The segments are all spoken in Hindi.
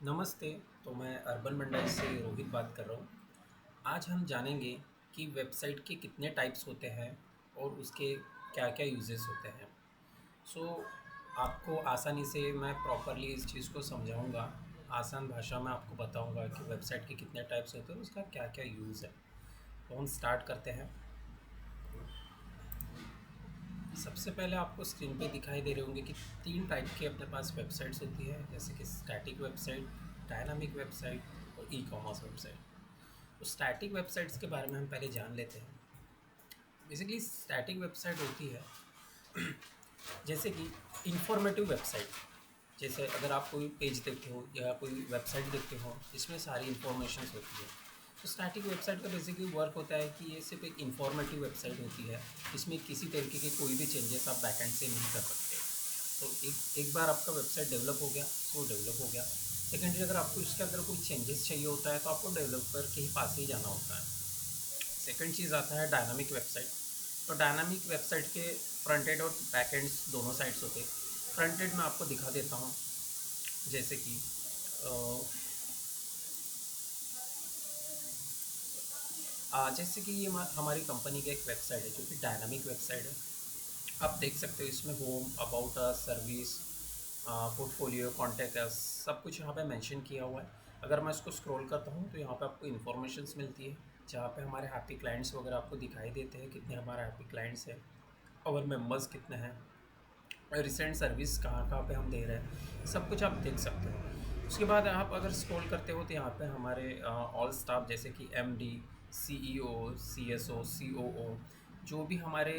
नमस्ते। तो मैं अर्बन मंडाई से रोहित बात कर रहा हूँ। आज हम जानेंगे कि वेबसाइट के कितने टाइप्स होते हैं और उसके क्या-क्या यूजेस होते हैं। सो आपको आसानी से मैं प्रॉपर्ली इस चीज़ को समझाऊँगा। आसान भाषा में आपको बताऊँगा कि वेबसाइट के कितने टाइप्स होते हैं और उसका क्या-क्या यूज़ है। तो हम स्टार्ट करते हैं। सबसे पहले आपको स्क्रीन पे दिखाई दे रहे होंगे कि 3 टाइप की अपने पास वेबसाइट्स होती है, जैसे कि स्टैटिक वेबसाइट, डायनामिक वेबसाइट और ई-कॉमर्स वेबसाइट। तो स्टैटिक वेबसाइट्स के बारे में हम पहले जान लेते हैं। बेसिकली स्टैटिक वेबसाइट होती है जैसे कि इंफॉर्मेटिव वेबसाइट। जैसे अगर आप कोई पेज देखते हो या कोई वेबसाइट देखते हो, इसमें सारी इंफॉर्मेशंस होती है। तो स्टैटिक वेबसाइट का बेसिकली वर्क होता है कि ये सिर्फ एक इंफॉर्मेटिव वेबसाइट होती है। इसमें किसी तरीके के कोई भी चेंजेस आप बैकएंड से नहीं कर सकते। तो एक एक बार आपका वेबसाइट डेवलप हो गया तो वो डेवलप हो गया। सेकेंडरी, अगर आपको इसके अंदर कोई चेंजेस चाहिए होता है तो आपको डेवलपर के ही पास ही जाना होता है। सेकंड चीज़ आता है डायनामिक वेबसाइट। तो डायनामिक वेबसाइट के फ्रंट एंड और बैक एंड्स दोनों साइड्स होते हैं। फ्रंट एंड में आपको दिखा देता हूँ, जैसे कि जैसे कि ये हमारी कंपनी की एक वेबसाइट है जो कि डायनामिक वेबसाइट है। आप देख सकते हो इसमें home, about us, service, portfolio, contact us, सब कुछ यहाँ पे मेंशन किया हुआ है। अगर मैं इसको स्क्रॉल करता हूँ तो यहाँ पे आपको इन्फॉर्मेशंस मिलती है, जहाँ पे हमारे हैप्पी क्लाइंट्स वगैरह आपको दिखाई देते हैं, कितने हमारे हैप्पी क्लाइंट्स हैं और मेंबर्स कितने हैं, रिसेंट सर्विस कहाँ कहाँ पे हम दे रहे हैं, सब कुछ आप देख सकते हो। उसके बाद आप अगर स्क्रॉल करते हो तो यहाँ पे हमारे ऑल स्टाफ, जैसे कि एमडी, सीईओ, सीएसओ, सीओओ, जो भी हमारे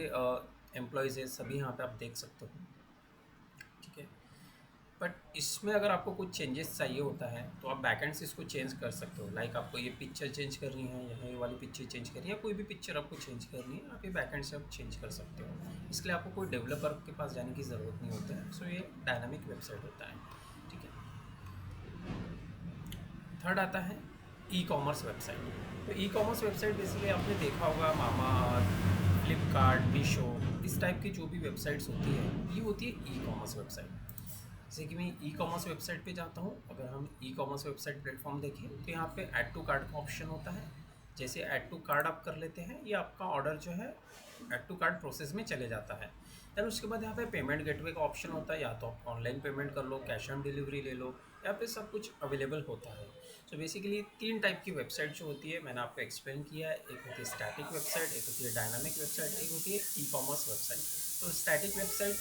एम्प्लॉयज़ हैं, सभी यहाँ पे आप देख सकते हो। ठीक है। बट इसमें अगर आपको कुछ चेंजेस चाहिए होता है तो आप बैकएंड से इसको चेंज कर सकते हो। लाइक आपको ये पिक्चर चेंज करनी है, यहाँ ये वाली पिक्चर चेंज करनी है, कोई भी पिक्चर आपको चेंज करनी है, आप ये बैकएंड से आप चेंज कर सकते हो। इसके लिए आपको कोई डेवलपर के पास जाने की ज़रूरत नहीं होता है। सो ये डायनामिक वेबसाइट होता है। ठीक है। थर्ड आता है ई कॉमर्स वेबसाइट। तो ई कॉमर्स वेबसाइट बेसिकली आपने देखा होगा, मामा, फ्लिपकार्ट, मीशो, इस टाइप की जो भी वेबसाइट्स होती है, ये होती है ई कॉमर्स वेबसाइट। जैसे कि मैं ई कॉमर्स वेबसाइट पे जाता हूँ, अगर हम ई कॉमर्स वेबसाइट प्लेटफॉर्म देखें तो यहाँ पे ऐड टू कार्ट का ऑप्शन होता है। जैसे ऐड टू कार्ट आप कर लेते हैं, ये आपका ऑर्डर जो है ऐड टू कार्ट प्रोसेस में चले जाता है। देन उसके बाद यहाँ पे पेमेंट गेटवे का ऑप्शन होता है, या तो आप ऑनलाइन पेमेंट कर लो, कैश ऑन डिलीवरी ले लो, यहाँ पे सब कुछ अवेलेबल होता है। सो बेसिकली 3 टाइप की वेबसाइट जो होती है मैंने आपको एक्सप्लेन किया है। एक होती है स्टैटिक वेबसाइट, एक होती है डायनामिक वेबसाइट, एक होती है ई कॉमर्स वेबसाइट। तो स्टैटिक वेबसाइट,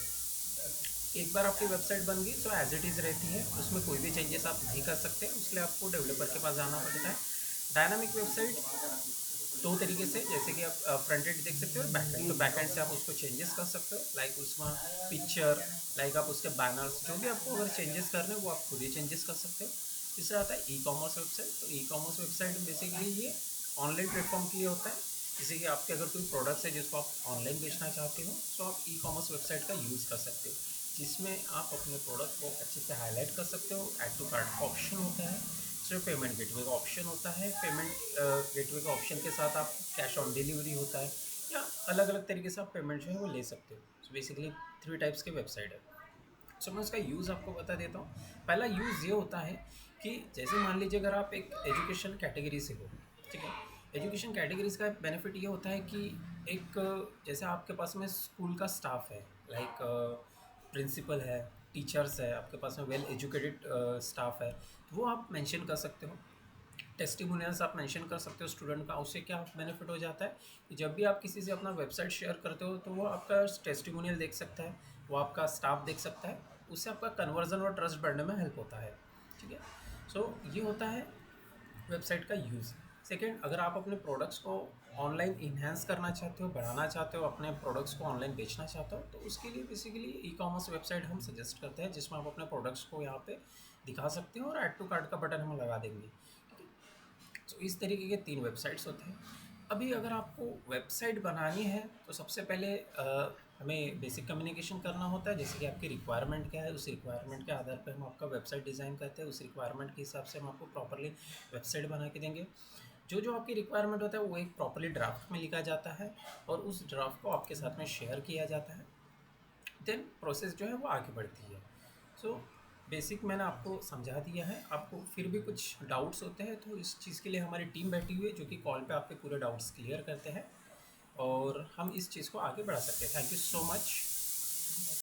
एक बार आपकी वेबसाइट बन गई तो एज इट इज़ रहती है, उसमें कोई भी चेंजेस आप नहीं कर सकते, उसके लिए आपको डेवलपर के पास जाना पड़ता है। डायनामिक वेबसाइट दो तरीके से, जैसे कि आप फ्रंट एंड देख सकते हो और बैक एंड। तो बैक एंड से आप उसको चेंजेस कर सकते हो, लाइक उसमें पिक्चर, लाइक आप उसके बैनर्स, जो भी आपको अगर चेंजेस करने हो वो आप खुद ही चेंजेस कर सकते हो। तीसरा आता है ई कॉमर्स वेबसाइट। तो ई कॉमर्स वेबसाइट बेसिकली ये ऑनलाइन प्लेटफॉर्म के लिए होता है। जैसे कि आपके अगर कोई प्रोडक्ट्स है जिसको आप ऑनलाइन बेचना चाहते हो, तो आप ई कॉमर्स वेबसाइट का यूज़ कर सकते हो, जिसमें आप अपने प्रोडक्ट को अच्छे से हाईलाइट कर सकते हो। ऐड टू कार्ट का ऑप्शन होता है, सिर्फ पेमेंट गेटवे का ऑप्शन होता है। पेमेंट गेटवे का ऑप्शन के साथ आप कैश ऑन डिलीवरी होता है, या अलग अलग तरीके से आप पेमेंट जो है वो ले सकते हो। सो बेसिकली 3 टाइप्स के वेबसाइट है। सो मैं उसका यूज़ आपको बता देता हूँ। पहला यूज़ ये होता है कि जैसे मान लीजिए अगर आप एक एजुकेशन कैटेगरी से हो, ठीक है। एजुकेशन कैटेगरीज का बेनिफिट ये होता है कि एक, जैसे आपके पास में स्कूल का स्टाफ है, लाइक प्रिंसिपल है, टीचर्स है, आपके पास में वेल एजुकेटेड स्टाफ है, तो वो आप मेंशन कर सकते हो। टेस्टिमोनियल्स आप मेंशन कर सकते हो स्टूडेंट का। उससे क्या बेनिफिट हो जाता है कि जब भी आप किसी से अपना वेबसाइट शेयर करते हो तो वो आपका टेस्टिमोनियल देख सकता है, वो आपका स्टाफ देख सकता है। उससे आपका कन्वर्जन और ट्रस्ट बढ़ने में हेल्प होता है। ठीक है। सो ये होता है वेबसाइट का यूज़। सेकेंड, अगर आप अपने प्रोडक्ट्स को ऑनलाइन इन्हेंस करना चाहते हो, बढ़ाना चाहते हो, अपने प्रोडक्ट्स को ऑनलाइन बेचना चाहते हो, तो उसके लिए बेसिकली ई कॉमर्स वेबसाइट हम सजेस्ट करते हैं, जिसमें आप अपने प्रोडक्ट्स को यहाँ पे दिखा सकते हो और ऐड टू कार्ट का बटन हम लगा देंगे। ठीक है। तो इस तरीके के 3 वेबसाइट्स होते हैं। अभी अगर आपको वेबसाइट बनानी है तो सबसे पहले हमें बेसिक कम्युनिकेशन करना होता है, जैसे कि आपकी रिक्वायरमेंट क्या है, उस रिक्वायरमेंट के आधार पे हम आपका वेबसाइट डिज़ाइन करते हैं। उस रिक्वायरमेंट के हिसाब से हम आपको प्रॉपर्ली वेबसाइट बना के देंगे। जो जो आपकी रिक्वायरमेंट होता है वो एक प्रॉपर्ली ड्राफ्ट में लिखा जाता है और उस ड्राफ्ट को आपके साथ में शेयर किया जाता है। देन प्रोसेस जो है वो आगे बढ़ती है। सो बेसिक मैंने आपको समझा दिया है। आपको फिर भी कुछ डाउट्स होते हैं तो इस चीज़ के लिए हमारी टीम बैठी हुई है जो कि कॉल पे आपके पूरे डाउट्स क्लियर करते हैं और हम इस चीज़ को आगे बढ़ा सकते हैं। Thank you so much.